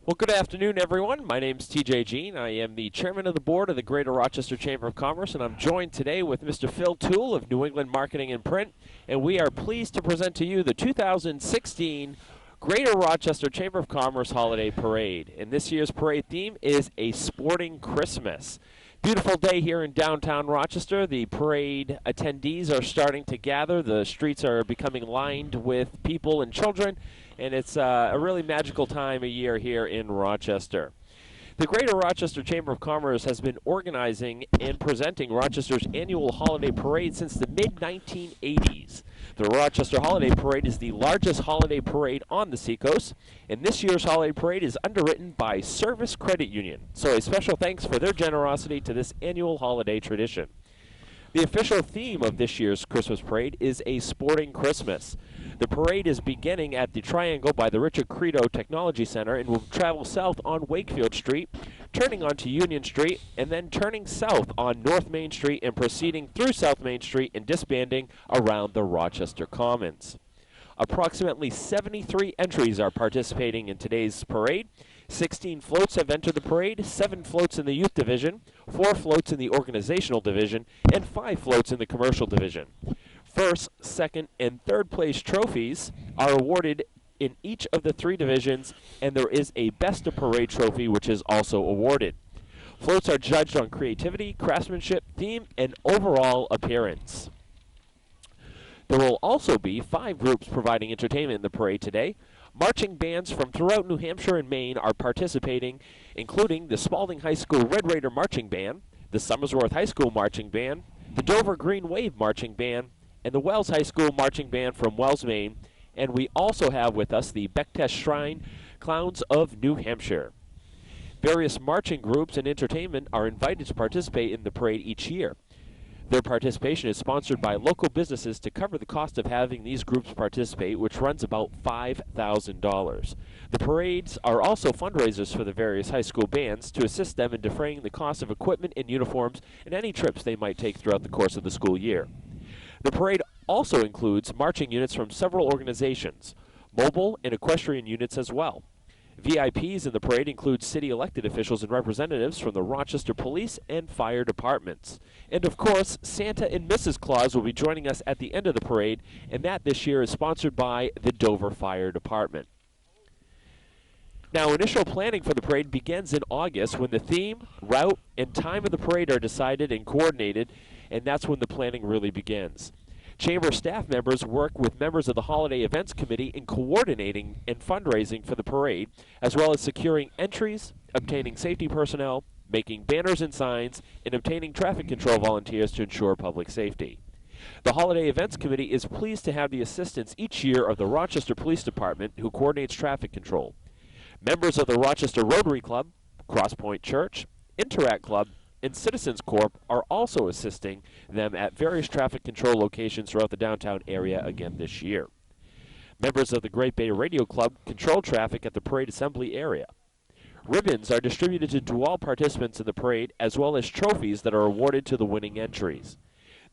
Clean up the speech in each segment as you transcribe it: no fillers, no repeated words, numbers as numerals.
Well, good afternoon, everyone. My name's TJ Jean. I am the chairman of the board of the Greater Rochester Chamber of Commerce, and I'm joined today with Mr. Phil Toole of New England Marketing and Print, and we are pleased to present to you the 2016 Greater Rochester Chamber of Commerce Holiday Parade. And this year's parade theme is A Sporting Christmas. Beautiful day here in downtown Rochester. The parade attendees are starting to gather. The streets are becoming lined with people and children, and it's a really magical time of year here in Rochester. The Greater Rochester Chamber of Commerce has been organizing and presenting Rochester's annual holiday parade since the mid-1980s. The Rochester Holiday Parade is the largest holiday parade on the Seacoast, and this year's holiday parade is underwritten by Service Credit Union. So a special thanks for their generosity to this annual holiday tradition. The official theme of this year's Christmas parade is A Sporting Christmas. The parade is beginning at the Triangle by the Richard Credo Technology Center and will travel south on Wakefield Street, turning onto Union Street, and then turning south on North Main Street and proceeding through South Main Street and disbanding around the Rochester Commons. Approximately 73 entries are participating in today's parade. 16 floats have entered the parade, 7 floats in the youth division, 4 floats in the organizational division, and 5 floats in the commercial division. First, second, and third place trophies are awarded in each of the 3 divisions, and there is a Best of Parade trophy which is also awarded. Floats are judged on creativity, craftsmanship, theme, and overall appearance. There will also be 5 groups providing entertainment in the parade today. Marching bands from throughout New Hampshire and Maine are participating, including the Spalding High School Red Raider Marching Band, the Somersworth High School Marching Band, the Dover Green Wave Marching Band, and the Wells High School Marching Band from Wells, Maine. And we also have with us the Bechtest Shrine Clowns of New Hampshire. Various marching groups and entertainment are invited to participate in the parade each year. Their participation is sponsored by local businesses to cover the cost of having these groups participate, which runs about $5,000. The parades are also fundraisers for the various high school bands to assist them in defraying the cost of equipment and uniforms and any trips they might take throughout the course of the school year. The parade also includes marching units from several organizations, mobile and equestrian units as well. VIPs in the parade include city elected officials and representatives from the Rochester Police and Fire Departments. And of course, Santa and Mrs. Claus will be joining us at the end of the parade, and that this year is sponsored by the Dover Fire Department. Now, initial planning for the parade begins in August when the theme, route, and time of the parade are decided and coordinated, and that's when the planning really begins. Chamber staff members work with members of the Holiday Events Committee in coordinating and fundraising for the parade, as well as securing entries, obtaining safety personnel, making banners and signs, and obtaining traffic control volunteers to ensure public safety. The Holiday Events Committee is pleased to have the assistance each year of the Rochester Police Department, who coordinates traffic control. Members of the Rochester Rotary Club, Crosspoint Church, Interact Club, and Citizens Corp are also assisting them at various traffic control locations throughout the downtown area again this year. Members of the Great Bay Radio Club control traffic at the parade assembly area. Ribbons are distributed to all participants in the parade, as well as trophies that are awarded to the winning entries.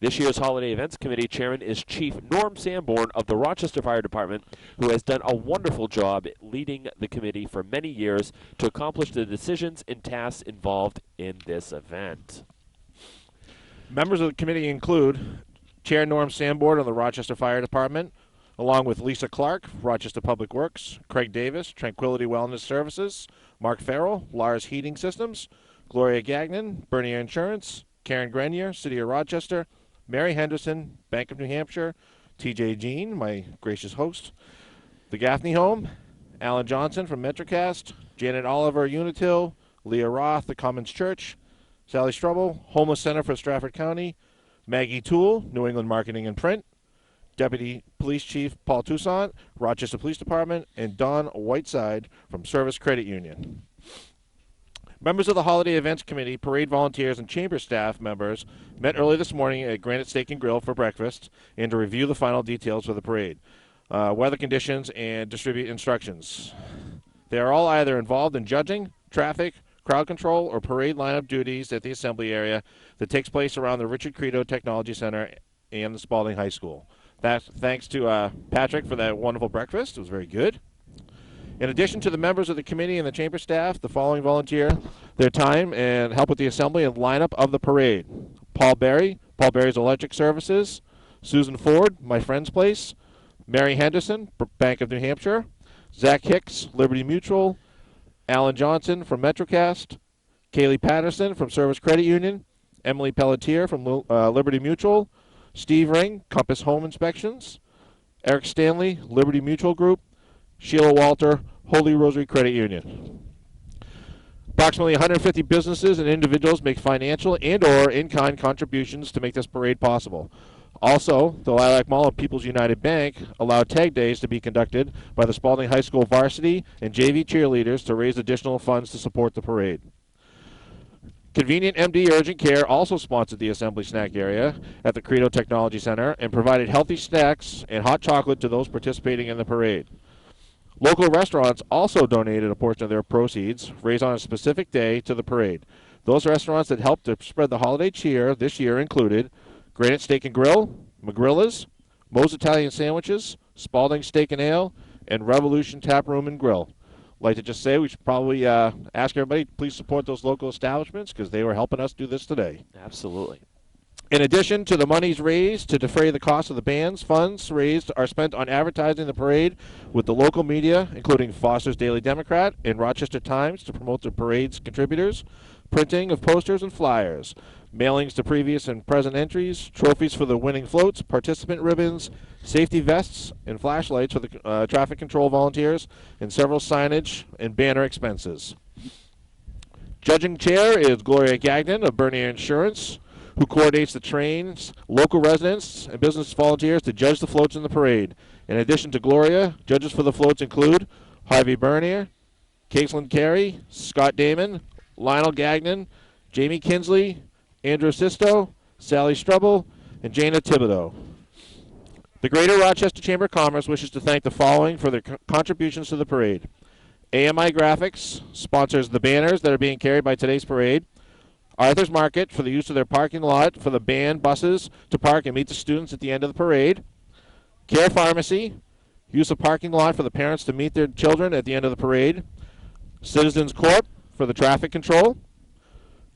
This year's Holiday Events Committee Chairman is Chief Norm Sanborn of the Rochester Fire Department, who has done a wonderful job leading the committee for many years to accomplish the decisions and tasks involved in this event. Members of the committee include Chair Norm Sanborn of the Rochester Fire Department, along with Lisa Clark, Rochester Public Works, Craig Davis, Tranquility Wellness Services, Mark Farrell, Lars Heating Systems, Gloria Gagnon, Bernier Insurance, Karen Grenier, City of Rochester, Mary Henderson, Bank of New Hampshire, TJ Jean, my gracious host, the Gaffney Home, Alan Johnson from Metrocast, Janet Oliver, Unitil, Leah Roth, the Commons Church, Sally Strubble, Homeless Center for Stratford County, Maggie Toole, New England Marketing and Print, Deputy Police Chief Paul Toussaint, Rochester Police Department, and Don Whiteside from Service Credit Union. Members of the Holiday Events Committee, parade volunteers, and chamber staff members met early this morning at Granite Steak and Grill for breakfast and to review the final details for the parade, weather conditions, and distribute instructions. They are all either involved in judging, traffic, crowd control, or parade lineup duties at the assembly area that takes place around the Richard Credo Technology Center and the Spalding High School. Thanks to Patrick for that wonderful breakfast. It was very good. In addition to the members of the committee and the chamber staff, the following volunteer their time and help with the assembly and lineup of the parade. Paul Berry's Electric Services, Susan Ford, My Friend's Place, Mary Henderson, Bank of New Hampshire, Zach Hicks, Liberty Mutual, Alan Johnson from Metrocast, Kaylee Patterson from Service Credit Union, Emily Pelletier from Liberty Mutual, Steve Ring, Compass Home Inspections, Eric Stanley, Liberty Mutual Group, Sheila Walter, Holy Rosary Credit Union. Approximately 150 businesses and individuals make financial and or in-kind contributions to make this parade possible. Also, the Lilac Mall and People's United Bank allowed tag days to be conducted by the Spalding High School varsity and JV cheerleaders to raise additional funds to support the parade. Convenient MD Urgent Care also sponsored the assembly snack area at the Credo Technology Center and provided healthy snacks and hot chocolate to those participating in the parade. Local restaurants also donated a portion of their proceeds raised on a specific day to the parade. Those restaurants that helped to spread the holiday cheer this year included Granite Steak and Grill, McGrilla's, Moe's Italian Sandwiches, Spalding Steak and Ale, and Revolution Tap Room and Grill. I'd like to just say we should probably ask everybody to please support those local establishments because they were helping us do this today. Absolutely. In addition to the monies raised to defray the cost of the bands, funds raised are spent on advertising the parade with the local media, including Foster's Daily Democrat and Rochester Times to promote the parade's contributors, printing of posters and flyers, mailings to previous and present entries, trophies for the winning floats, participant ribbons, safety vests, and flashlights for the traffic control volunteers, and several signage and banner expenses. Judging chair is Gloria Gagnon of Bernier Insurance, who coordinates the trains, local residents, and business volunteers to judge the floats in the parade. In addition to Gloria, judges for the floats include Harvey Bernier, Caitlin Carey, Scott Damon, Lionel Gagnon, Jamie Kinsley, Andrew Sisto, Sally Strubble, and Jana Thibodeau. The Greater Rochester Chamber of Commerce wishes to thank the following for their contributions to the parade. AMI Graphics sponsors the banners that are being carried by today's parade. Arthur's Market for the use of their parking lot for the band buses to park and meet the students at the end of the parade. Care Pharmacy, use of parking lot for the parents to meet their children at the end of the parade. Citizens Corp for the traffic control.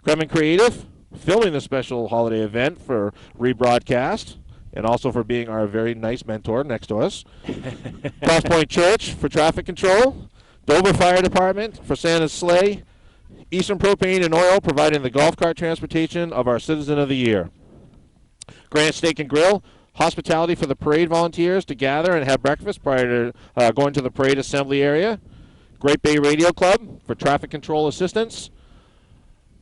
Kremen Creative, filming the special holiday event for rebroadcast, and also for being our very nice mentor next to us. Crosspoint Church for traffic control. Dover Fire Department for Santa's sleigh. Eastern Propane and Oil providing the golf cart transportation of our Citizen of the Year. Granite Steak and Grill, hospitality for the parade volunteers to gather and have breakfast prior to going to the parade assembly area. Great Bay Radio Club for traffic control assistance.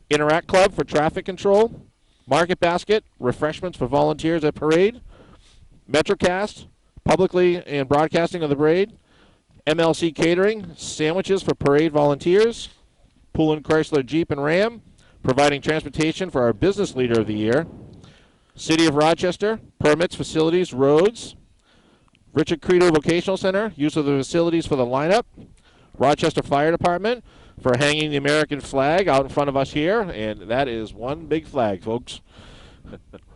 Interact Club for traffic control. Market Basket, refreshments for volunteers at parade. Metrocast, publicly and broadcasting of the parade. MLC Catering, sandwiches for parade volunteers. Poulin Chrysler Jeep and Ram, providing transportation for our Business Leader of the Year. City of Rochester, permits, facilities, roads. Richard Credo Vocational Center, use of the facilities for the lineup. Rochester Fire Department for hanging the American flag out in front of us here, and that is one big flag, folks.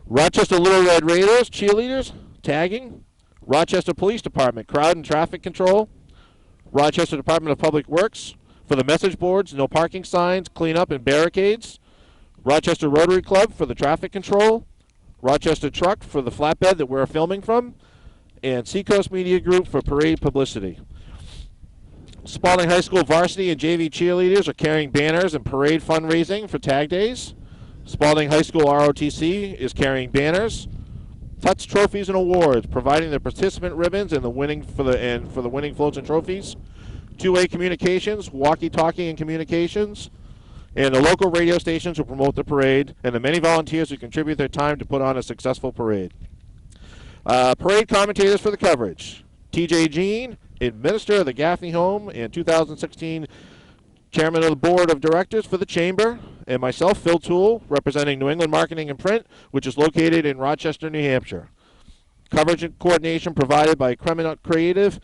Rochester Little Red Raiders, cheerleaders, tagging. Rochester Police Department, crowd and traffic control. Rochester Department of Public Works for the message boards, no parking signs, cleanup, and barricades. Rochester Rotary Club for the traffic control. Rochester Truck for the flatbed that we're filming from. And Seacoast Media Group for parade publicity. Spalding High School varsity and JV cheerleaders are carrying banners and parade fundraising for tag days. Spalding High School ROTC is carrying banners. Tuts trophies and awards, providing the participant ribbons and the winning for the winning floats and trophies. Two-way communications, walkie-talkie and communications, and the local radio stations who promote the parade, and the many volunteers who contribute their time to put on a successful parade. Parade commentators for the coverage. T.J. Jean, Administrator of the Gaffney Home and 2016 Chairman of the Board of Directors for the Chamber, and myself, Phil Toole, representing New England Marketing and Print, which is located in Rochester, New Hampshire. Coverage and coordination provided by Kremen Creative,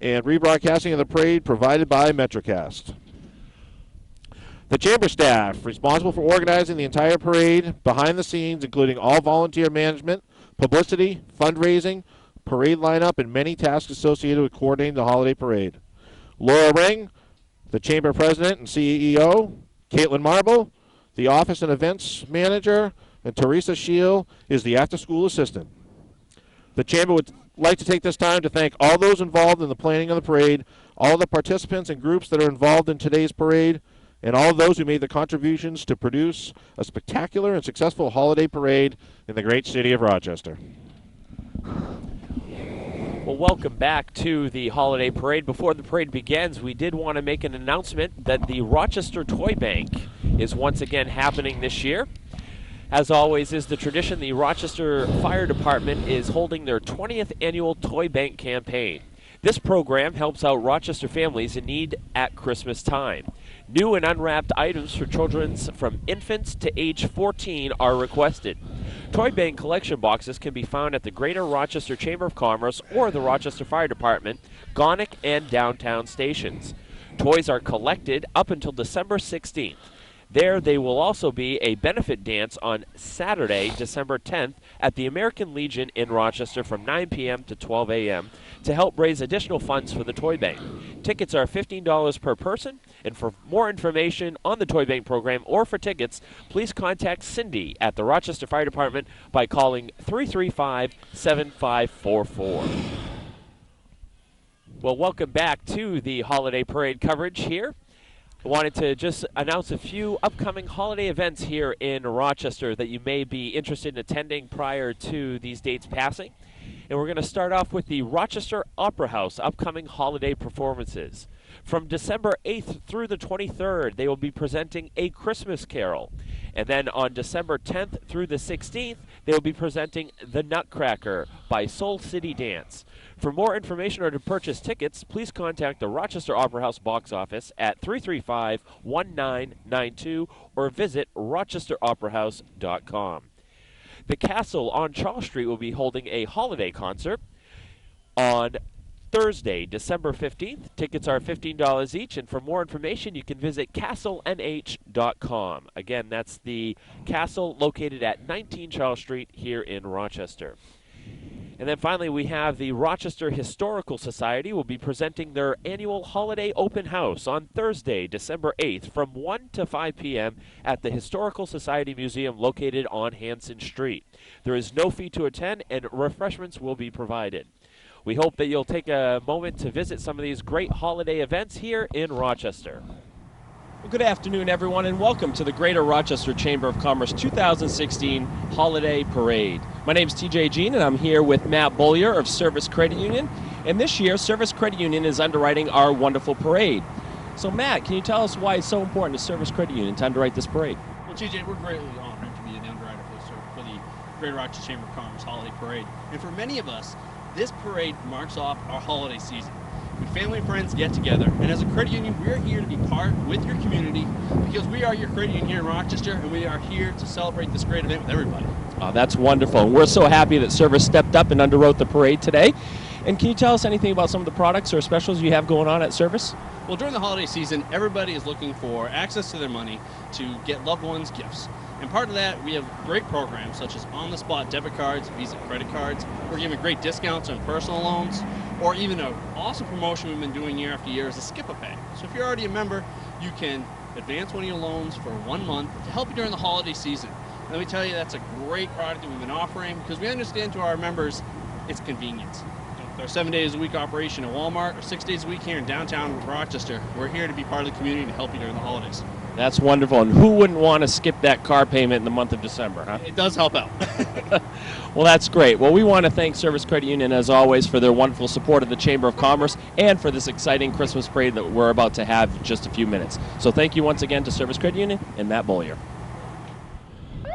and rebroadcasting of the parade provided by Metrocast. The Chamber staff, responsible for organizing the entire parade, behind the scenes, including all volunteer management, publicity, fundraising, parade lineup, and many tasks associated with coordinating the holiday parade. Laura Ring, the Chamber President and CEO, Caitlin Marble, the Office and Events Manager, and Teresa Scheel is the after-school assistant. The Chamber would like to take this time to thank all those involved in the planning of the parade, all the participants and groups that are involved in today's parade, and all those who made the contributions to produce a spectacular and successful holiday parade in the great city of Rochester. Well, welcome back to the holiday parade. Before the parade begins, we did want to make an announcement that the Rochester Toy Bank is once again happening this year. As always is the tradition, the Rochester Fire Department is holding their 20th annual Toy Bank campaign. This program helps out Rochester families in need at Christmas time. New and unwrapped items for children from infants to age 14 are requested. Toy Bank collection boxes can be found at the Greater Rochester Chamber of Commerce or the Rochester Fire Department, Gonick, and downtown stations. Toys are collected up until December 16th. There will also be a benefit dance on Saturday, December 10th at the American Legion in Rochester from 9 p.m. to 12 a.m. to help raise additional funds for the Toy Bank. Tickets are $15 per person, and for more information on the Toy Bank program or for tickets, please contact Cindy at the Rochester Fire Department by calling 335-7544. Well, welcome back to the holiday parade coverage here. I wanted to just announce a few upcoming holiday events here in Rochester that you may be interested in attending prior to these dates passing. And we're going to start off with the Rochester Opera House upcoming holiday performances. From December 8th through the 23rd, they will be presenting A Christmas Carol. And then on December 10th through the 16th, they will be presenting The Nutcracker by Soul City Dance. For more information or to purchase tickets, please contact the Rochester Opera House box office at 335-1992 or visit rochesteroperahouse.com. The Castle on Charles Street will be holding a holiday concert on Thursday, December 15th. Tickets are $15 each, and for more information, you can visit castlenh.com. Again, that's the Castle located at 19 Charles Street here in Rochester. And then finally, we have the Rochester Historical Society will be presenting their annual holiday open house on Thursday, December 8th from 1 to 5 p.m. at the Historical Society Museum located on Hanson Street. There is no fee to attend, and refreshments will be provided. We hope that you'll take a moment to visit some of these great holiday events here in Rochester. Well, good afternoon, everyone, and welcome to the Greater Rochester Chamber of Commerce 2016 Holiday Parade. My name is TJ Jean, and I'm here with Matt Bollier of Service Credit Union. And this year, Service Credit Union is underwriting our wonderful parade. So, Matt, can you tell us why it's so important to Service Credit Union to underwrite this parade? Well, TJ, we're greatly honored to be the underwriter for the Greater Rochester Chamber of Commerce Holiday Parade. And for many of us, this parade marks off our holiday season. When family and friends get together, and as a credit union, we're here to be part with your community because we are your credit union here in Rochester, and we are here to celebrate this great event with everybody. Oh, that's wonderful. And we're so happy that Service stepped up and underwrote the parade today. And can you tell us anything about some of the products or specials you have going on at Service? Well, during the holiday season, everybody is looking for access to their money to get loved ones gifts. And part of that, we have great programs such as on-the-spot debit cards, Visa credit cards. We're giving great discounts on personal loans, or even an awesome promotion we've been doing year after year is a Skip-a-Pay. So if you're already a member, you can advance one of your loans for 1 month to help you during the holiday season. And let me tell you, that's a great product that we've been offering because we understand to our members it's convenience. With our 7 days a week operation at Walmart or 6 days a week here in downtown Rochester, we're here to be part of the community to help you during the holidays. That's wonderful. And who wouldn't want to skip that car payment in the month of December, huh? It does help out. Well, that's great. Well, we want to thank Service Credit Union, as always, for their wonderful support of the Chamber of Commerce and for this exciting Christmas parade that we're about to have in just a few minutes. So thank you once again to Service Credit Union and Matt Bollier.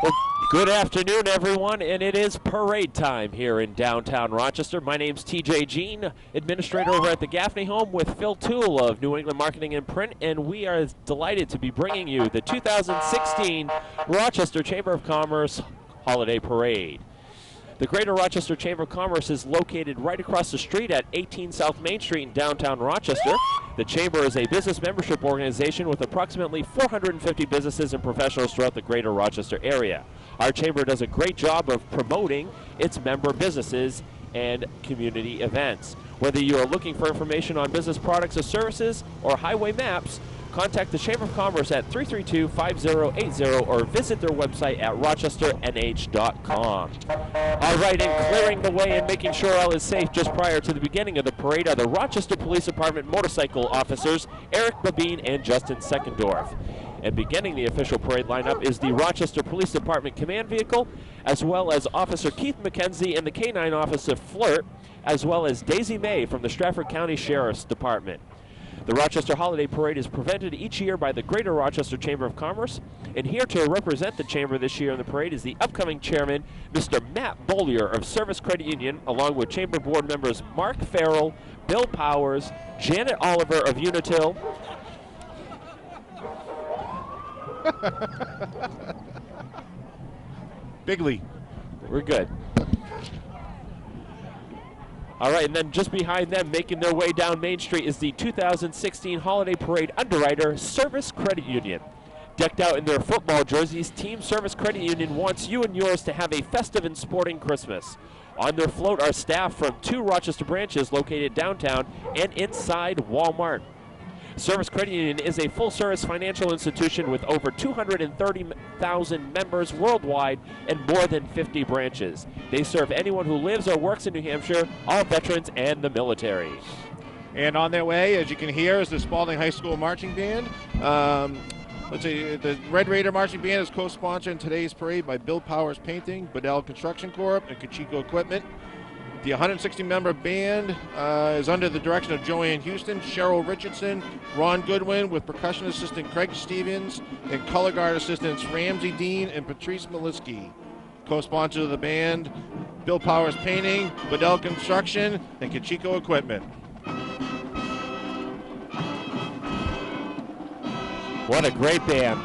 Well, good afternoon, everyone, and it is parade time here in downtown Rochester. My name's TJ Jean, administrator over at the Gaffney Home with Phil Toole of New England Marketing and Print, and we are delighted to be bringing you the 2016 Rochester Chamber of Commerce Holiday Parade. The Greater Rochester Chamber of Commerce is located right across the street at 18 South Main Street in downtown Rochester. The Chamber is a business membership organization with approximately 450 businesses and professionals throughout the Greater Rochester area. Our Chamber does a great job of promoting its member businesses and community events. Whether you are looking for information on business products or services or highway maps, contact the Chamber of Commerce at 332-5080 or visit their website at rochesternh.com. All right, and clearing the way and making sure all is safe just prior to the beginning of the parade are the Rochester Police Department motorcycle officers Eric Babine and Justin Seckendorf. And beginning the official parade lineup is the Rochester Police Department command vehicle, as well as Officer Keith McKenzie and the K-9 Officer Flirt, as well as Daisy May from the Stratford County Sheriff's Department. The Rochester Holiday Parade is presented each year by the Greater Rochester Chamber of Commerce, and here to represent the Chamber this year in the parade is the upcoming chairman, Mr. Matt Bollier of Service Credit Union, along with Chamber Board members Mark Farrell, Bill Powers, Janet Oliver of Unitil, Bigley. We're good. All right, and then just behind them, making their way down Main Street, is the 2016 Holiday Parade underwriter, Service Credit Union. Decked out in their football jerseys, Team Service Credit Union wants you and yours to have a festive and sporting Christmas. On their float are staff from 2 Rochester branches located downtown and inside Walmart. Service Credit Union is a full-service financial institution with over 230,000 members worldwide and more than 50 branches. They serve anyone who lives or works in New Hampshire, all veterans, and the military. And on their way, as you can hear, is the Spalding High School Marching Band. Let's see, the Red Raider Marching Band is co-sponsored in today's parade by Bill Powers Painting, Bedell Construction Corp., and Kachiko Equipment. The 160-member band is under the direction of Joanne Houston, Cheryl Richardson, Ron Goodwin, with percussion assistant Craig Stevens and color guard assistants Ramsey Dean and Patrice Maliski. Co-sponsors of the band, Bill Powers Painting, Bedell Construction, and Kachiko Equipment. What a great band.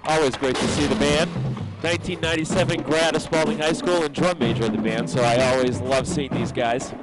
Always great to see the band. 1997 grad of Spalding High School and drum major of the band, so I always love seeing these guys.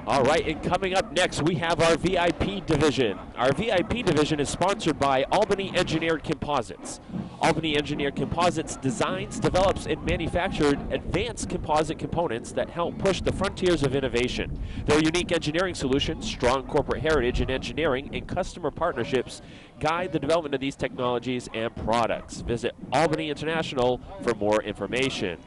All right, and coming up next, we have our VIP division. Our VIP division is sponsored by Albany Engineered Composites. Albany Engineered Composites designs, develops, and manufactures advanced composite components that help push the frontiers of innovation. Their unique engineering solutions, strong corporate heritage in engineering, and customer partnerships guide the development of these technologies and products. Visit Albany International for more information.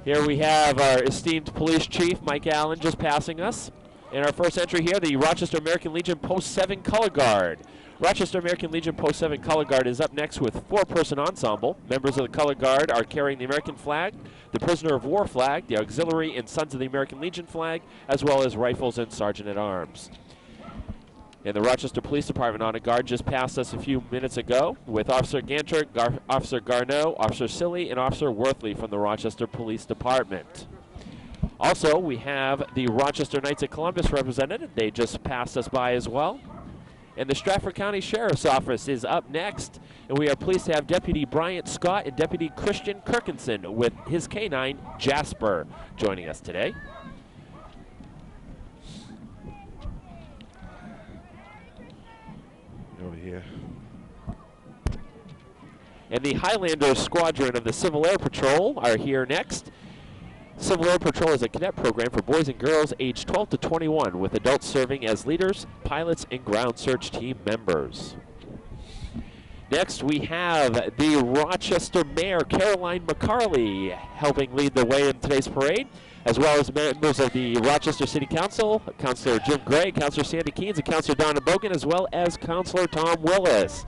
Here we have our esteemed police chief, Mike Allen, just passing us. In our first entry here, the Rochester American Legion Post 7 Color Guard. Rochester American Legion Post 7 Color Guard is up next with 4-person ensemble. Members of the Color Guard are carrying the American flag, the Prisoner of War flag, the Auxiliary and Sons of the American Legion flag, as well as rifles and sergeant-at-arms. And the Rochester Police Department on a guard just passed us a few minutes ago with Officer Ganter, Officer Garneau, Officer Silly, and Officer Worthley from the Rochester Police Department. Also, we have the Rochester Knights of Columbus represented. They just passed us by as well. And the Stratford County Sheriff's Office is up next. And we are pleased to have Deputy Bryant Scott and Deputy Christian Kirkinson with his K-9, Jasper, joining us today. Over here. And the Highlander Squadron of the Civil Air Patrol are here next. Civil Air Patrol is a cadet program for boys and girls aged 12 to 21, with adults serving as leaders, pilots, and ground search team members. Next, we have the Rochester Mayor, Caroline McCarley, helping lead the way in today's parade, as well as members of the Rochester City Council, Councilor Jim Gray, Councilor Sandy Keynes, and Councilor Donna Bogan, as well as Councilor Tom Willis.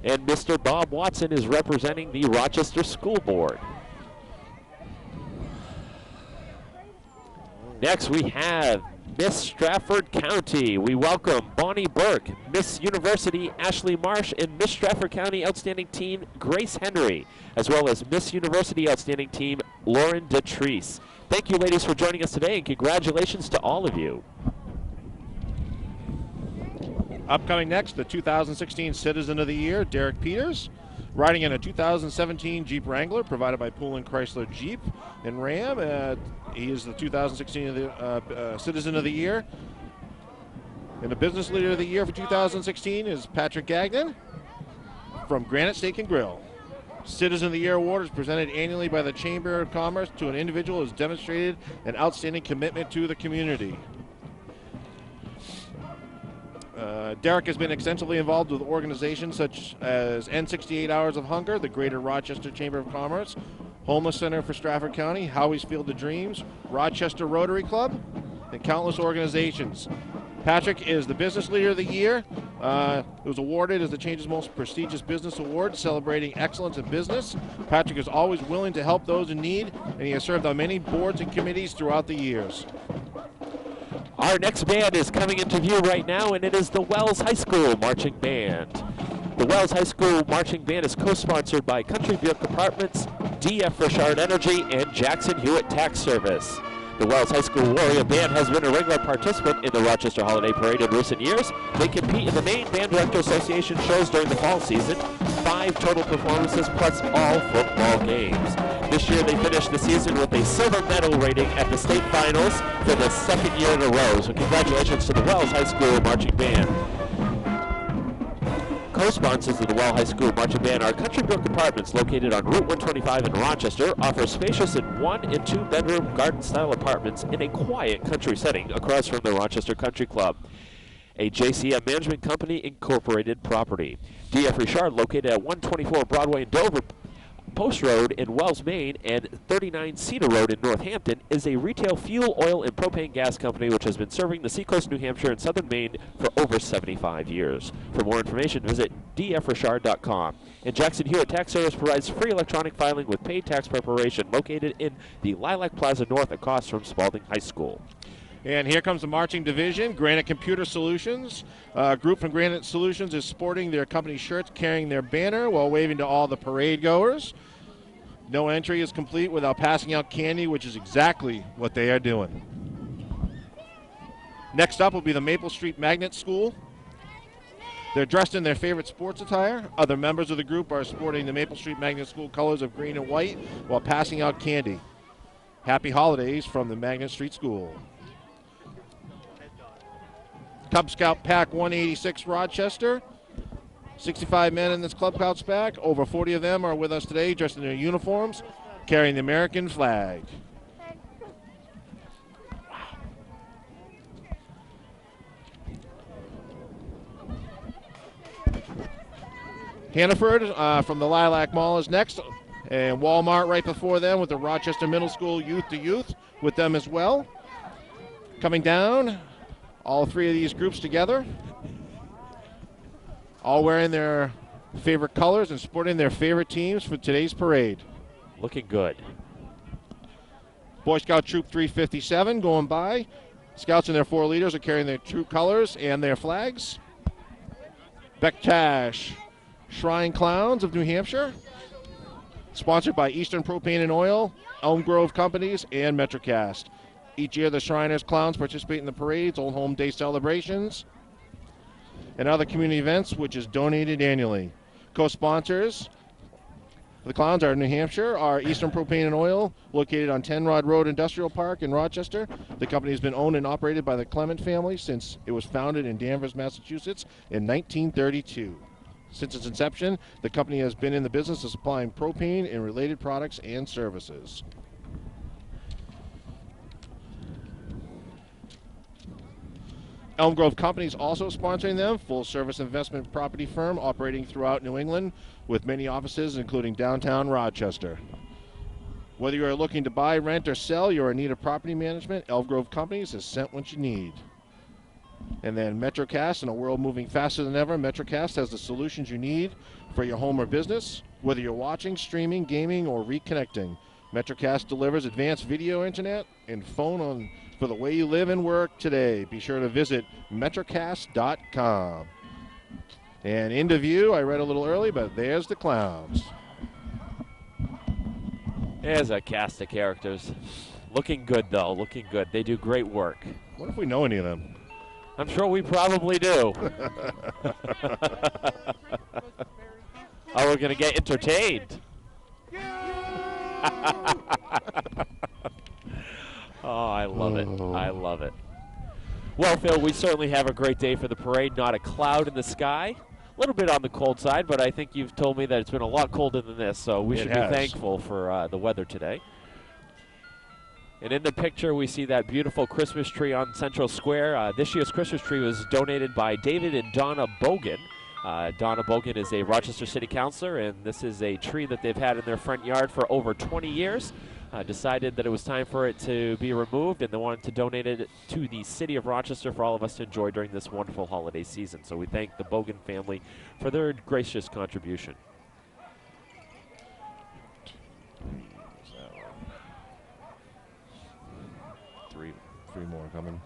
And Mr. Bob Watson is representing the Rochester School Board. Next we have Miss Stratford County. We welcome Bonnie Burke, Miss University Ashley Marsh, and Miss Stratford County Outstanding Team Grace Henry, as well as Miss University Outstanding Team Lauren Detrice. Thank you, ladies, for joining us today, and congratulations to all of you. Upcoming next, the 2016 Citizen of the Year, Derek Peters, riding in a 2017 Jeep Wrangler provided by Poulin Chrysler Jeep and Ram. He is the 2016 Citizen of the Year. And the Business Leader of the Year for 2016 is Patrick Gagnon from Granite Steak and Grill. Citizen of the Year award is presented annually by the Chamber of Commerce to an individual who has demonstrated an outstanding commitment to the community. Derek has been extensively involved with organizations such as N68 Hours of Hunger, the Greater Rochester Chamber of Commerce, Homeless Center for Stratford County, Howie's Field of Dreams, Rochester Rotary Club, and countless organizations. Patrick is the Business Leader of the Year. It was awarded as the Change's most prestigious business award, celebrating excellence in business. Patrick is always willing to help those in need, and he has served on many boards and committees throughout the years. Our next band is coming into view right now, and it is the Wells High School Marching Band. The Wells High School Marching Band is co-sponsored by Country Buick Apartments, DF Richard Energy, and Jackson Hewitt Tax Service. The Wells High School Warrior Band has been a regular participant in the Rochester Holiday Parade in recent years. They compete in the main Band Director Association shows during the fall season, 5 total performances plus all football games. This year they finished the season with a silver medal rating at the state finals for the 2nd year in a row. So congratulations to the Wells High School Marching Band. Co-sponsors of the Wells High School Marching Band are Country Brook Apartments, located on Route 125 in Rochester, offers spacious and 1- and 2-bedroom garden-style apartments in a quiet country setting across from the Rochester Country Club. A JCM Management Company Incorporated property. DF Richard, located at 124 Broadway in Dover Post Road in Wells, Maine, and 39 Cedar Road in Northampton, is a retail fuel, oil, and propane gas company which has been serving the seacoast, New Hampshire, and southern Maine for over 75 years. For more information, visit dfrichard.com. And Jackson Hewitt Tax Service provides free electronic filing with paid tax preparation, located in the Lilac Plaza North across from Spalding High School. And here comes the marching division, Granite Computer Solutions. A group from Granite Solutions is sporting their company shirts, carrying their banner while waving to all the parade goers. No entry is complete without passing out candy, which is exactly what they are doing. Next up will be the Maple Street Magnet School. They're dressed in their favorite sports attire. Other members of the group are sporting the Maple Street Magnet School colors of green and white while passing out candy. Happy holidays from the Magnet Street School. Cub Scout Pack 186 Rochester. 65 men in this Club Scouts pack. Over 40 of them are with us today dressed in their uniforms, carrying the American flag. Hannaford from the Lilac Mall is next, and Walmart right before them with the Rochester Middle School Youth to Youth with them as well. Coming down, all 3 of these groups together, all wearing their favorite colors and supporting their favorite teams for today's parade. Looking good. Boy Scout Troop 357 going by. Scouts and their 4 leaders are carrying their troop colors and their flags. Bektash Shrine Clowns of New Hampshire, sponsored by Eastern Propane and Oil, Elm Grove Companies, and Metrocast. Each year, the Shriners Clowns participate in the parades, Old Home Day celebrations, and other community events, which is donated annually. Co-sponsors of the Clowns are New Hampshire, are Eastern Propane and Oil, located on 10 Rod Road Industrial Park in Rochester. The company has been owned and operated by the Clement family since it was founded in Danvers, Massachusetts in 1932. Since its inception, the company has been in the business of supplying propane and related products and services. Elm Grove Companies also sponsoring them, full-service investment property firm operating throughout New England with many offices, including downtown Rochester. Whether you are looking to buy, rent, or sell, you are in need of property management, Elm Grove Companies has sent what you need. And then MetroCast, in a world moving faster than ever, MetroCast has the solutions you need for your home or business, whether you're watching, streaming, gaming, or reconnecting. MetroCast delivers advanced video internet and phone for the way you live and work today. Be sure to visit metrocast.com. And into view, I read a little early, but there's the clowns. There's a cast of characters. Looking good, though. Looking good. They do great work. What if we know any of them? I'm sure we probably do. Oh, we're going to get entertained. Oh, I love it. I love it. Well, Phil, we certainly have a great day for the parade. Not a cloud in the sky. A little bit on the cold side, but I think you've told me that it's been a lot colder than this, so we should be thankful for the weather today. And in the picture, we see that beautiful Christmas tree on Central Square. This year's Christmas tree was donated by David and Donna Bogan. Donna Bogan is a Rochester City Councilor, and this is a tree that they've had in their front yard for over 20 years. Decided that it was time for it to be removed, and they wanted to donate it to the city of Rochester for all of us to enjoy during this wonderful holiday season. So we thank the Bogan family for their gracious contribution. Three more coming.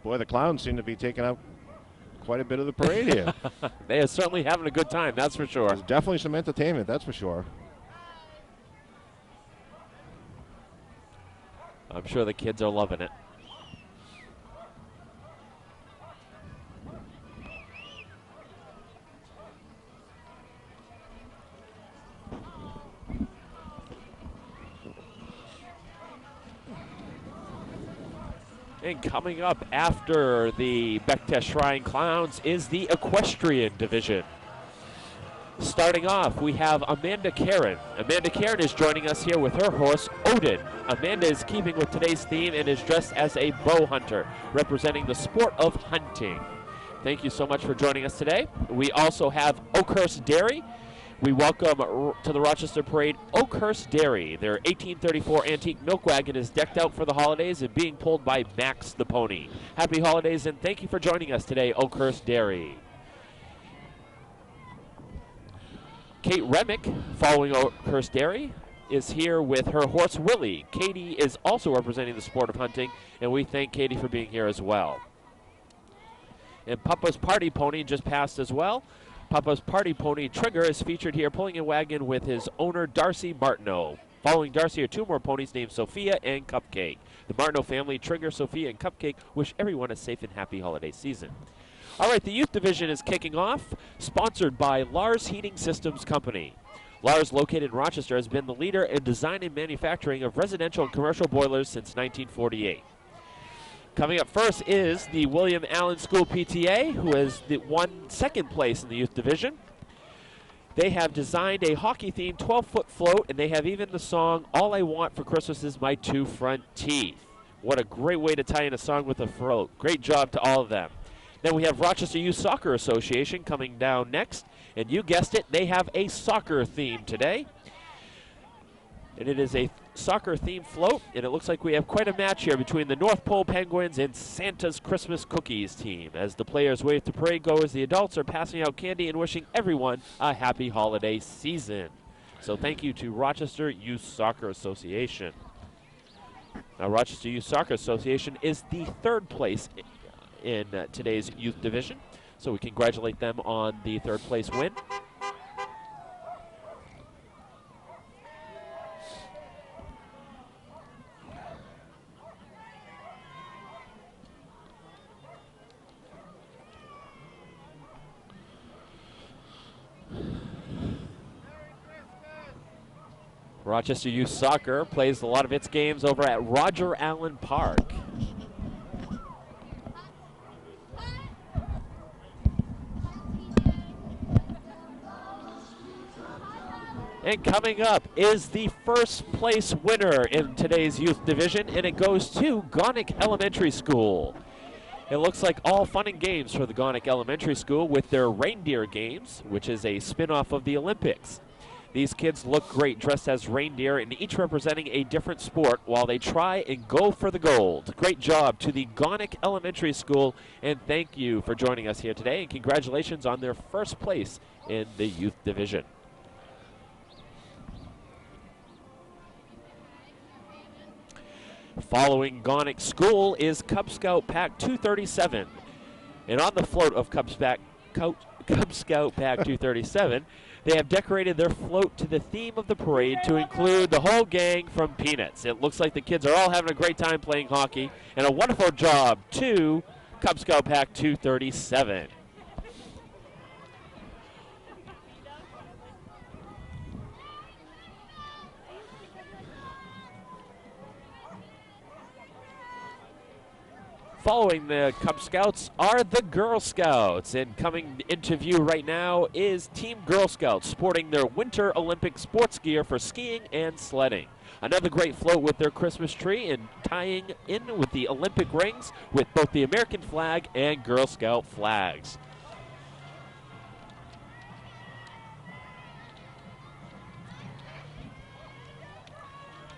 Boy, the clowns seem to be taking up quite a bit of the parade here. They are certainly having a good time, that's for sure. There's definitely some entertainment, that's for sure. I'm sure the kids are loving it. And coming up after the Bektesh Shrine Clowns is the Equestrian Division. Starting off, we have Amanda Karen. Amanda Karen is joining us here with her horse, Odin. Amanda is keeping with today's theme and is dressed as a bow hunter, representing the sport of hunting. Thank you so much for joining us today. We also have Oakhurst Dairy. We welcome to the Rochester Parade Oakhurst Dairy. Their 1834 antique milk wagon is decked out for the holidays and being pulled by Max the Pony. Happy holidays and thank you for joining us today, Oakhurst Dairy. Kate Remick, following Oakhurst Dairy, is here with her horse Willie. Katie is also representing the sport of hunting, and we thank Katie for being here as well. And Papa's Party Pony just passed as well. Papa's Party Pony Trigger is featured here pulling a wagon with his owner, Darcy Martineau. Following Darcy are two more ponies named Sophia and Cupcake. The Martineau family, Trigger, Sophia, and Cupcake, wish everyone a safe and happy holiday season. All right, the youth division is kicking off, sponsored by Lars Heating Systems Company. Lars, located in Rochester, has been the leader in design and manufacturing of residential and commercial boilers since 1948. Coming up first is the William Allen School PTA, who has won second place in the youth division. They have designed a hockey-themed 12-foot float, and they have even the song, All I Want for Christmas Is My Two Front Teeth. What a great way to tie in a song with a float. Great job to all of them. Then we have Rochester Youth Soccer Association coming down next, and you guessed it, they have a soccer theme today. And it is a soccer-themed float, and it looks like we have quite a match here between the North Pole Penguins and Santa's Christmas Cookies team. As the players wave to parade goers, the adults are passing out candy and wishing everyone a happy holiday season. So thank you to Rochester Youth Soccer Association. Now, Rochester Youth Soccer Association is the third place in today's youth division, so we congratulate them on the third place win. Rochester Youth Soccer plays a lot of its games over at Roger Allen Park. And coming up is the first place winner in today's youth division, and it goes to Gonick Elementary School. It looks like all fun and games for the Gonick Elementary School with their reindeer games, which is a spin-off of the Olympics. These kids look great dressed as reindeer and each representing a different sport while they try and go for the gold. Great job to the Gonick Elementary School, and thank you for joining us here today, and congratulations on their first place in the youth division. Following Gonick School is Cub Scout Pack 237. And on the float of Cub Scout Pack 237, they have decorated their float to the theme of the parade to include the whole gang from Peanuts. It looks like the kids are all having a great time playing hockey, and a wonderful job to Cub Scout Pack 237. Following the Cub Scouts are the Girl Scouts, and coming into view right now is Team Girl Scouts sporting their Winter Olympic sports gear for skiing and sledding. Another great float with their Christmas tree and tying in with the Olympic rings with both the American flag and Girl Scout flags.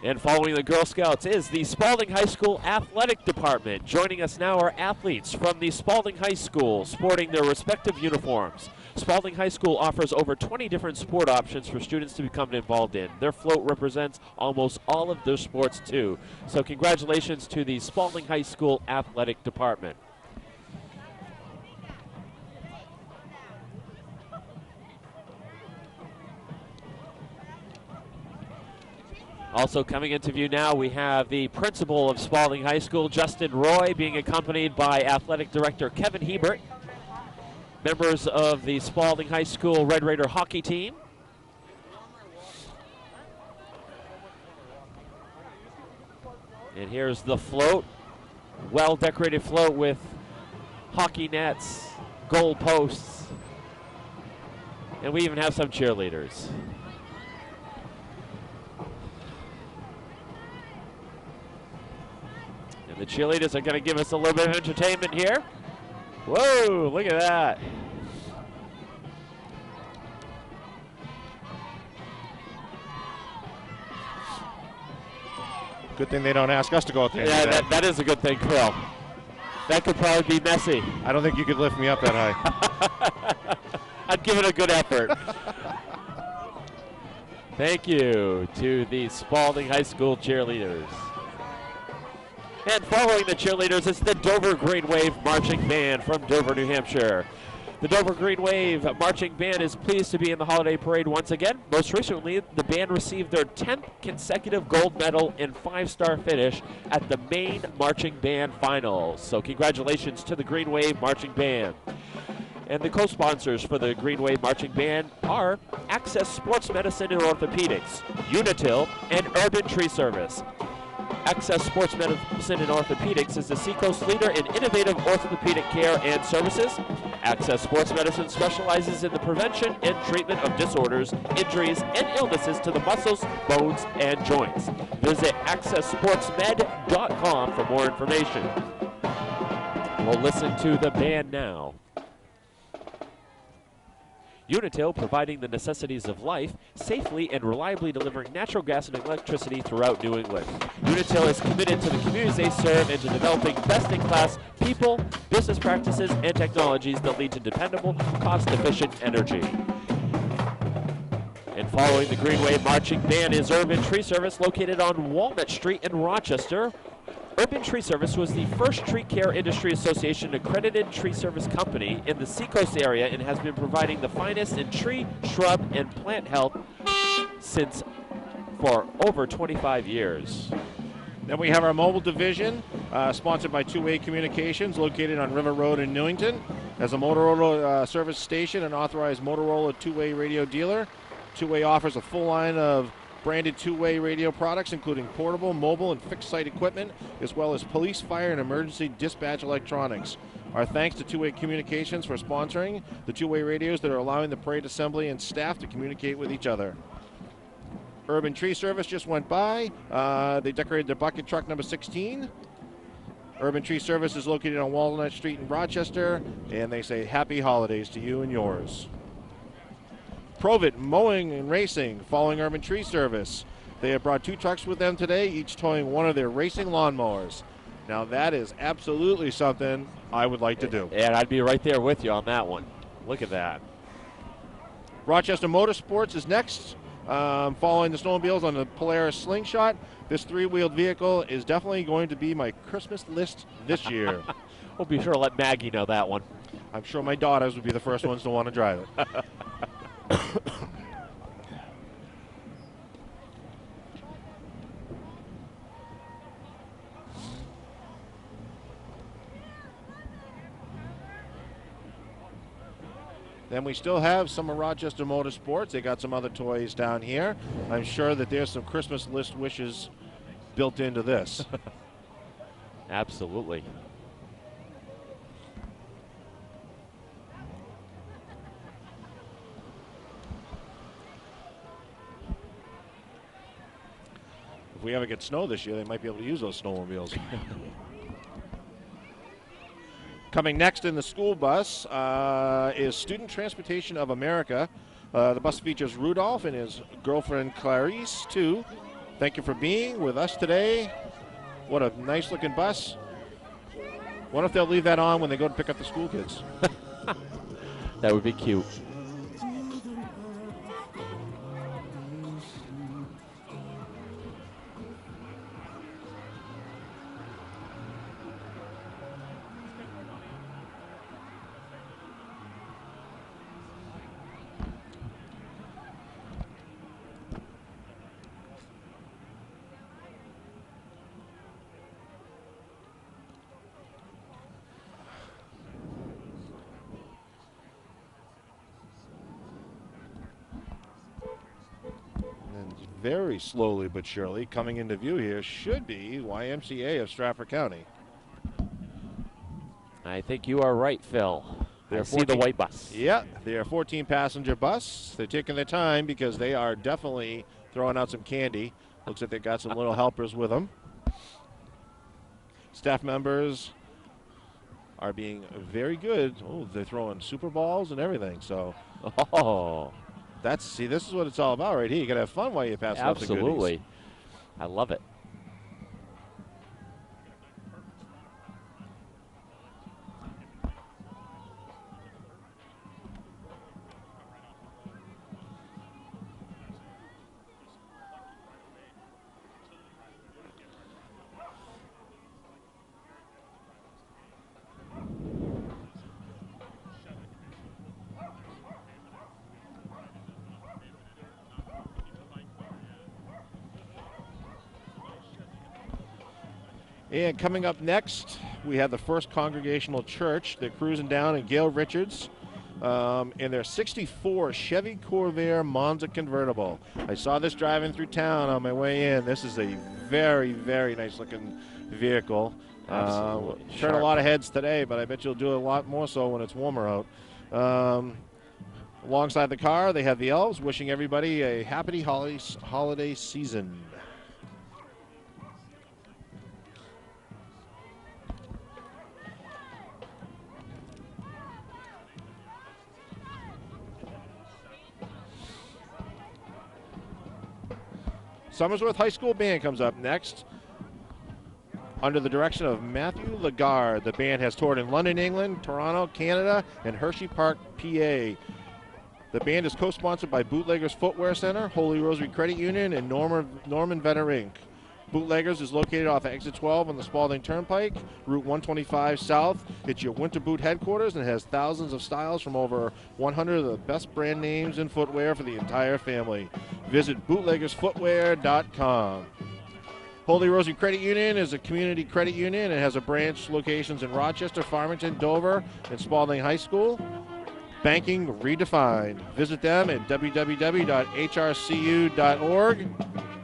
And following the Girl Scouts is the Spalding High School Athletic Department. Joining us now are athletes from the Spalding High School sporting their respective uniforms. Spalding High School offers over 20 different sport options for students to become involved in. Their float represents almost all of their sports too. So congratulations to the Spalding High School Athletic Department. Also coming into view now, we have the principal of Spalding High School, Justin Roy, being accompanied by Athletic Director Kevin Hebert, members of the Spalding High School Red Raider hockey team, and here's the float, well-decorated float with hockey nets, goal posts, and we even have some cheerleaders. The cheerleaders are going to give us a little bit of entertainment here. Whoa, look at that. Good thing they don't ask us to go out there. Yeah, that is a good thing, Phil. That could probably be messy. I don't think you could lift me up that high. I'd give it a good effort. Thank you to the Spalding High School cheerleaders. And following the cheerleaders is the Dover Green Wave Marching Band from Dover, New Hampshire. The Dover Green Wave Marching Band is pleased to be in the holiday parade once again. Most recently, the band received their 10th consecutive gold medal and 5-star finish at the Maine Marching Band Finals. So congratulations to the Green Wave Marching Band. And the co-sponsors for the Green Wave Marching Band are Access Sports Medicine and Orthopedics, Unitil, and Urban Tree Service. Access Sports Medicine and Orthopedics is the Seacoast leader in innovative orthopedic care and services. Access Sports Medicine specializes in the prevention and treatment of disorders, injuries, and illnesses to the muscles, bones, and joints. Visit accesssportsmed.com for more information. We'll listen to the band now. Unitil, providing the necessities of life, safely and reliably delivering natural gas and electricity throughout New England. Unitil is committed to the communities they serve and to developing best-in-class people, business practices, and technologies that lead to dependable, cost-efficient energy. And following the Green Wave Marching Band is Urban Tree Service, located on Walnut Street in Rochester. Urban Tree Service was the first Tree Care Industry Association accredited tree service company in the Seacoast area and has been providing the finest in tree, shrub, and plant health for over 25 years. Then we have our mobile division, sponsored by Two-Way Communications, located on River Road in Newington. As a Motorola service station and authorized Motorola two-way radio dealer, Two-Way offers a full line of branded two-way radio products, including portable, mobile, and fixed-site equipment, as well as police, fire, and emergency dispatch electronics. Our thanks to Two-Way Communications for sponsoring the two-way radios that are allowing the parade assembly and staff to communicate with each other. Urban Tree Service just went by. They decorated their bucket truck number 16. Urban Tree Service is located on Walnut Street in Rochester, and they say happy holidays to you and yours. Provit Mowing and Racing, Falling Urban Tree Service. They have brought 2 trucks with them today, each towing one of their racing lawnmowers. Now that is absolutely something I would like to do. And I'd be right there with you on that one. Look at that. Rochester Motorsports is next, following the snowmobiles on the Polaris Slingshot. This 3-wheeled vehicle is definitely going to be my Christmas list this year. We'll be sure to let Maggie know that one. I'm sure my daughters would be the first ones to want to drive it. Then we still have some of Rochester Motorsports. They got some other toys down here. I'm sure that there's some Christmas list wishes built into this. Absolutely. If we ever get snow this year, they might be able to use those snowmobiles. Coming next in the school bus is Student Transportation of America. The bus features Rudolph and his girlfriend Clarice, too. Thank you for being with us today. What a nice looking bus. Wonder if they'll leave that on when they go to pick up the school kids. That would be cute. Very slowly but surely coming into view here should be YMCA of Stratford County. I think you are right, Phil. I see the white bus. Yeah, they're a 14-passenger bus. They're taking their time because they are definitely throwing out some candy. Looks like they got some little helpers with them. Staff members are being very good. Oh, they're throwing super balls and everything. So, this is what it's all about right here. You gotta have fun while you pass out the goodies. Absolutely. I love it. And coming up next, we have the First Congregational Church. They're cruising down in Gail Richards in their 64 Chevy Corvair Monza convertible. I saw this driving through town on my way in. This is a very, very nice looking vehicle. Turn a lot of heads today, but I bet you'll do a lot more so when it's warmer out. Alongside the car, they have the elves wishing everybody a happy holiday season. Somersworth High School Band comes up next. Under the direction of Matthew Lagarde, the band has toured in London, England, Toronto, Canada, and Hershey Park, PA. The band is co-sponsored by Bootleggers Footwear Center, Holy Rosary Credit Union, and Norman Vetter Inc. Bootleggers is located off of Exit 12 on the Spalding Turnpike, Route 125 South. It's your winter boot headquarters and has thousands of styles from over 100 of the best brand names in footwear for the entire family. Visit bootleggersfootwear.com. Holy Rosary Credit Union is a community credit union and has a branch locations in Rochester, Farmington, Dover, and Spalding High School. Banking redefined. Visit them at www.hrcu.org.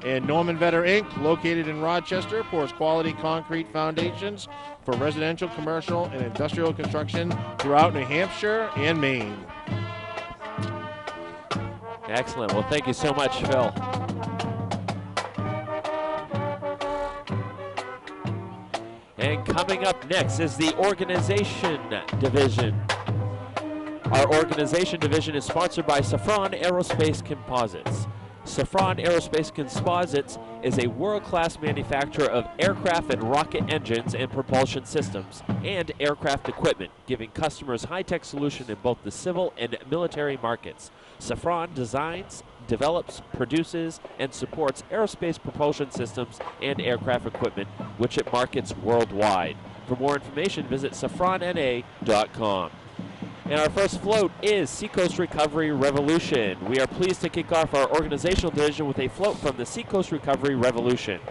And Norman Vetter Inc., located in Rochester, pours quality concrete foundations for residential, commercial, and industrial construction throughout New Hampshire and Maine. Excellent. Well, thank you so much, Phil. And coming up next is the organization division. Our organization division is sponsored by Safran Aerospace Composites. Safran Aerospace Composites is a world-class manufacturer of aircraft and rocket engines and propulsion systems and aircraft equipment, giving customers high-tech solutions in both the civil and military markets. Safran designs, develops, produces, and supports aerospace propulsion systems and aircraft equipment, which it markets worldwide. For more information, visit safranna.com. And our first float is Seacoast Recovery Revolution. We are pleased to kick off our organizational division with a float from the Seacoast Recovery Revolution.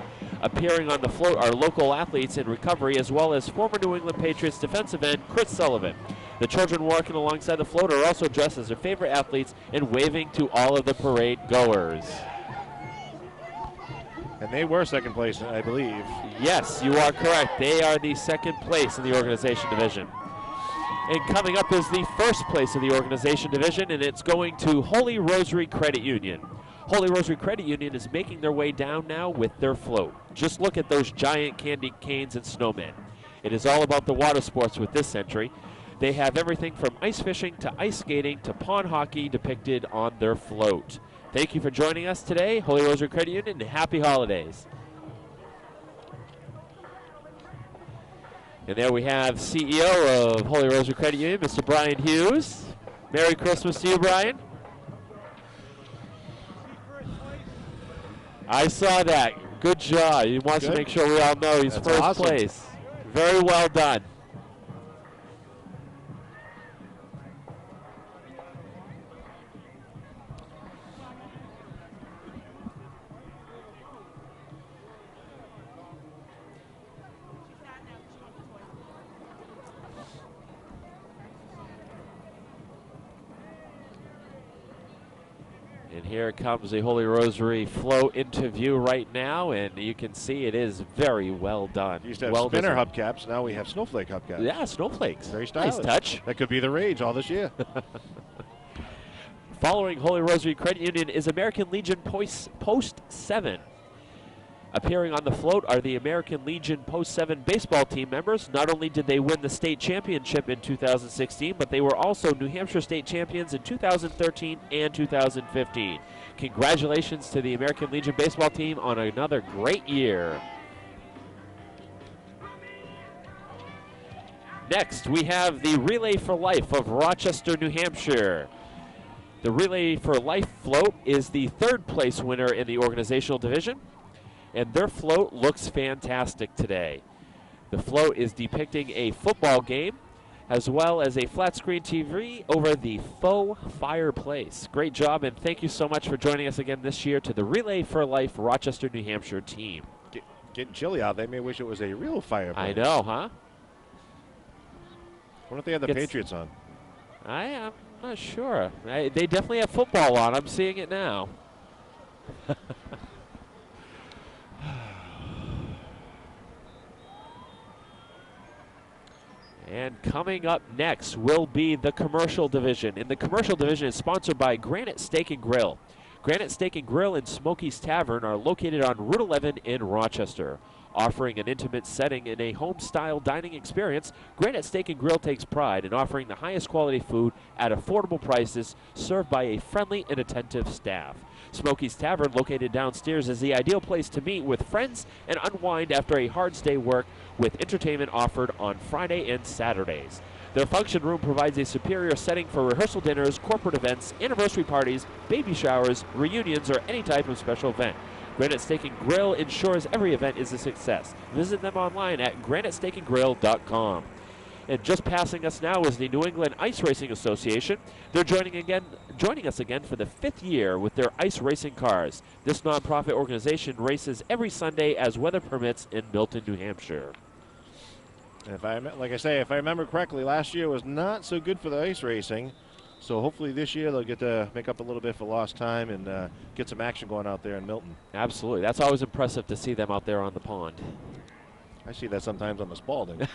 Appearing on the float are local athletes in recovery, as well as former New England Patriots defensive end Chris Sullivan. The children walking alongside the float are also dressed as their favorite athletes and waving to all of the parade goers. And they were second place, I believe. Yes, you are correct. They are the second place in the organization division. And coming up is the first place of the organization division, and it's going to Holy Rosary Credit Union. Holy Rosary Credit Union is making their way down now with their float. Just look at those giant candy canes and snowmen. It is all about the water sports with this entry. They have everything from ice fishing to ice skating to pond hockey depicted on their float. Thank you for joining us today, Holy Rosary Credit Union, and happy holidays. And there we have CEO of Holy Rosary Credit Union, Mr. Brian Hughes. Merry Christmas to you, Brian. I saw that. Good job. He wants to make sure we all know he's first place. Very well done. And here comes the Holy Rosary float into view right now, and you can see it is very well done. You used to have spinner hubcaps, now we have snowflake hubcaps. Yeah, snowflakes. Very stylish. Nice touch. That could be the rage all this year. Following Holy Rosary Credit Union is American Legion Post 7. Appearing on the float are the American Legion Post 7 baseball team members. Not only did they win the state championship in 2016, but they were also New Hampshire state champions in 2013 and 2015. Congratulations to the American Legion baseball team on another great year. Next, we have the Relay for Life of Rochester, New Hampshire. The Relay for Life float is the third place winner in the organizational division, and their float looks fantastic today. The float is depicting a football game as well as a flat screen TV over the faux fireplace. Great job, and thank you so much for joining us again this year to the Relay for Life Rochester, New Hampshire team. Getting chilly out. They may wish it was a real fireplace. I know, huh? Wonder if they have the Patriots on. I'm not sure. They definitely have football on. I'm seeing it now. And coming up next will be the commercial division. And the commercial division is sponsored by Granite Steak and Grill. Granite Steak and Grill and Smokey's Tavern are located on Route 11 in Rochester. Offering an intimate setting in a home-style dining experience, Granite Steak and Grill takes pride in offering the highest quality food at affordable prices, served by a friendly and attentive staff. Smokey's Tavern, located downstairs, is the ideal place to meet with friends and unwind after a hard day's work, with entertainment offered on Friday and Saturdays. Their function room provides a superior setting for rehearsal dinners, corporate events, anniversary parties, baby showers, reunions, or any type of special event. Granite Steak and Grill ensures every event is a success. Visit them online at granitesteakandgrill.com. And just passing us now is the New England Ice Racing Association. They're joining us again for the 5th year with their ice racing cars. This nonprofit organization races every Sunday as weather permits in Milton, New Hampshire. If I remember correctly, last year was not so good for the ice racing. So hopefully this year they'll get to make up a little bit for lost time and get some action going out there in Milton. Absolutely. That's always impressive to see them out there on the pond. I see that sometimes on the Spalding.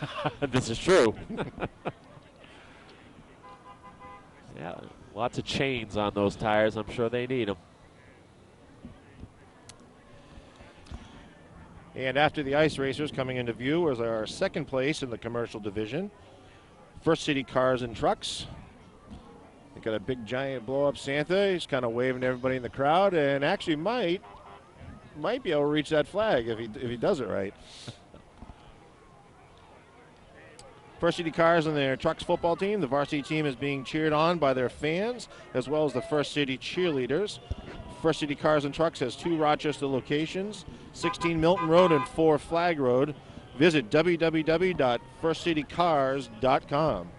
This is true. Yeah, lots of chains on those tires. I'm sure they need them. And after the ice racers, coming into view is our second place in the commercial division. First City Cars and Trucks. They got a big giant blow-up Santa. He's kind of waving to everybody in the crowd, and actually might be able to reach that flag if he does it right. First City Cars and their Trucks football team. The varsity team is being cheered on by their fans as well as the First City cheerleaders. First City Cars and Trucks has 2 Rochester locations, 16 Milton Road and 4 Flag Road. Visit www.firstcitycars.com.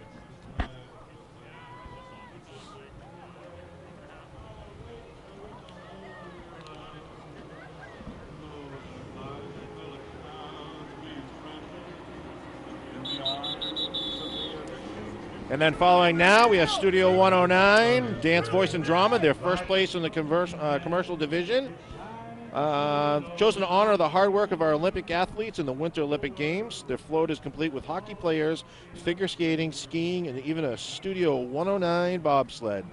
And then following now, we have Studio 109, Dance, Voice, and Drama, their first place in the commercial division. Chosen to honor the hard work of our Olympic athletes in the Winter Olympic Games. Their float is complete with hockey players, figure skating, skiing, and even a Studio 109 bobsled.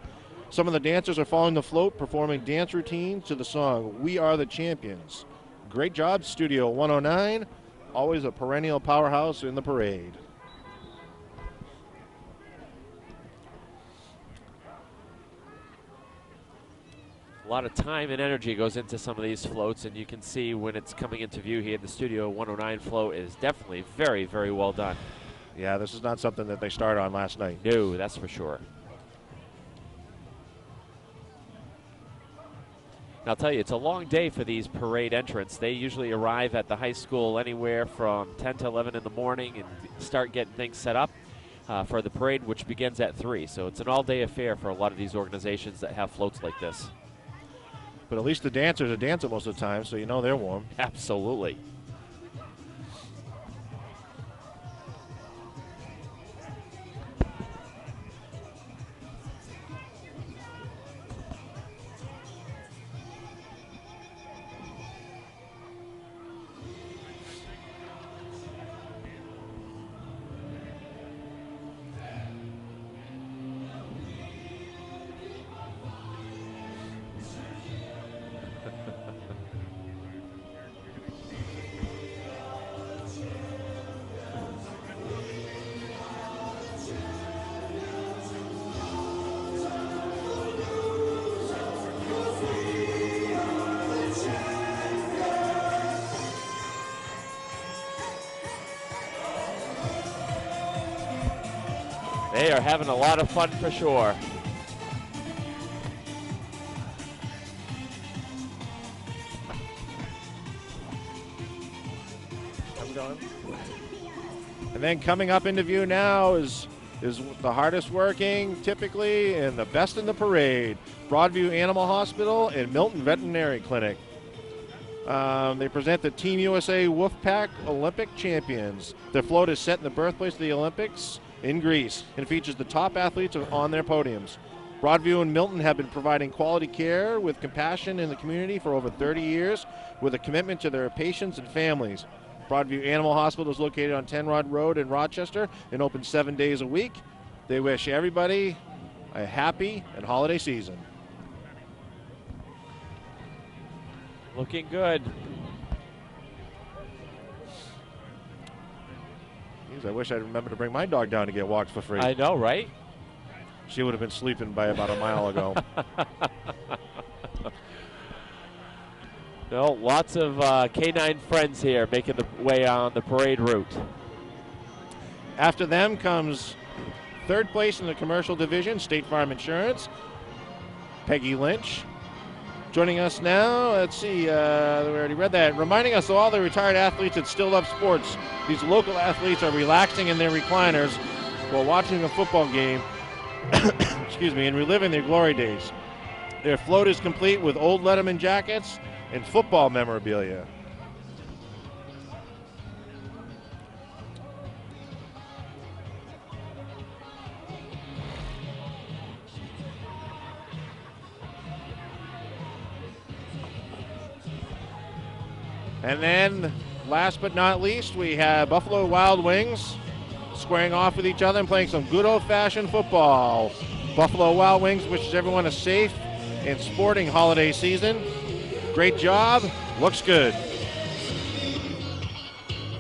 Some of the dancers are following the float, performing dance routines to the song, We Are the Champions. Great job, Studio 109. Always a perennial powerhouse in the parade. A lot of time and energy goes into some of these floats, and you can see when it's coming into view here, the Studio 109 float is definitely very, very well done. Yeah, this is not something that they started on last night. No, that's for sure. And I'll tell you, it's a long day for these parade entrants. They usually arrive at the high school anywhere from 10 to 11 in the morning and start getting things set up for the parade, which begins at 3. So it's an all-day affair for a lot of these organizations that have floats like this. But at least the dancers are dancing most of the time, so you know they're warm. Absolutely. They are having a lot of fun for sure. And then coming up into view now is the hardest working, typically, and the best in the parade. Broadview Animal Hospital and Milton Veterinary Clinic. They present the Team USA Wolfpack Olympic champions. Their float is set in the birthplace of the Olympics in Greece and features the top athletes on their podiums. Broadview and Milton have been providing quality care with compassion in the community for over 30 years with a commitment to their patients and families. Broadview Animal Hospital is located on 10 Rod Road in Rochester and open 7 days a week. They wish everybody a happy and holiday season. Looking good. I wish I'd remember to bring my dog down to get walked for free. I know, right? She would have been sleeping by about a mile ago. No, lots of canine friends here making the way on the parade route. After them comes third place in the commercial division, State Farm Insurance, Peggy Lynch. Joining us now, let's see, we already read that. Reminding us of all the retired athletes that still love sports. These local athletes are relaxing in their recliners while watching a football game, excuse me, and reliving their glory days. Their float is complete with old Letterman jackets and football memorabilia. And then, last but not least, we have Buffalo Wild Wings squaring off with each other and playing some good old-fashioned football. Buffalo Wild Wings wishes everyone a safe and sporting holiday season. Great job. Looks good.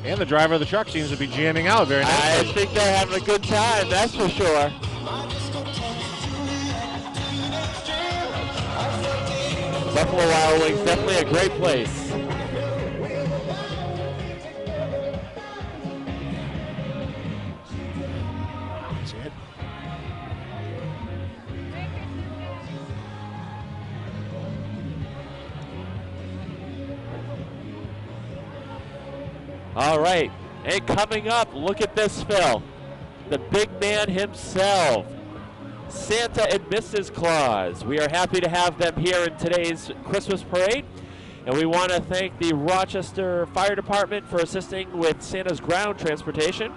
And the driver of the truck seems to be jamming out very nicely. I think they're having a good time, that's for sure. Buffalo Wild Wings, definitely a great place. That's it. All right, and coming up, look at this, Phil. The big man himself, Santa and Mrs. Claus. We are happy to have them here in today's Christmas parade. And we want to thank the Rochester Fire Department for assisting with Santa's ground transportation,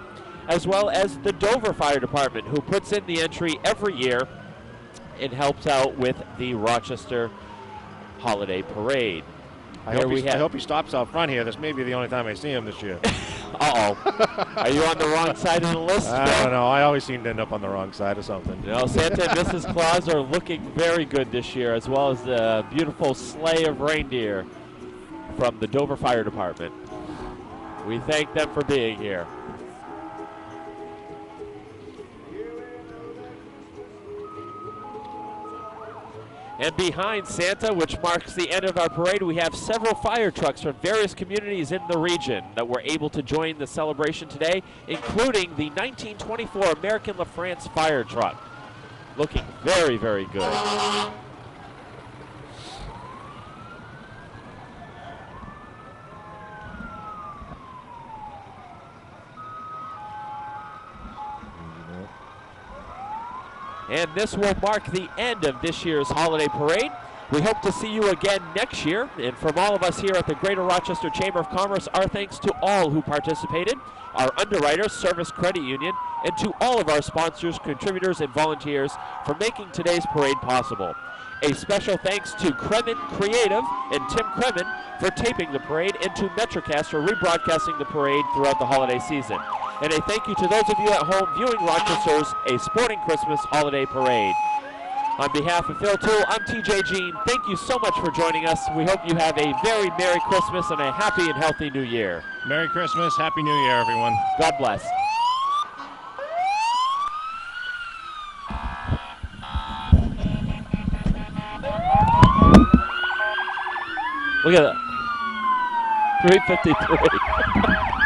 as well as the Dover Fire Department, who puts in the entry every year and helps out with the Rochester Holiday Parade. I hope he stops out front here. This may be the only time I see him this year. Uh-oh. Are you on the wrong side of the list? I don't know. I always seem to end up on the wrong side of something. No, Santa and Mrs. Claus are looking very good this year, as well as the beautiful sleigh of reindeer from the Dover Fire Department. We thank them for being here. And behind Santa, which marks the end of our parade, we have several fire trucks from various communities in the region that were able to join the celebration today, including the 1924 American LaFrance fire truck. Looking very, very good. And this will mark the end of this year's holiday parade. We hope to see you again next year. And from all of us here at the Greater Rochester Chamber of Commerce, our thanks to all who participated, our underwriters, Service Credit Union, and to all of our sponsors, contributors, and volunteers for making today's parade possible. A special thanks to Kremen Creative and Tim Kremen for taping the parade, and to Metrocast for rebroadcasting the parade throughout the holiday season. And a thank you to those of you at home viewing Rochester's A Sporting Christmas Holiday Parade. On behalf of Phil Toole, I'm TJ Jean. Thank you so much for joining us. We hope you have a very Merry Christmas and a happy and healthy New Year. Merry Christmas. Happy New Year, everyone. God bless. Look at that. 353.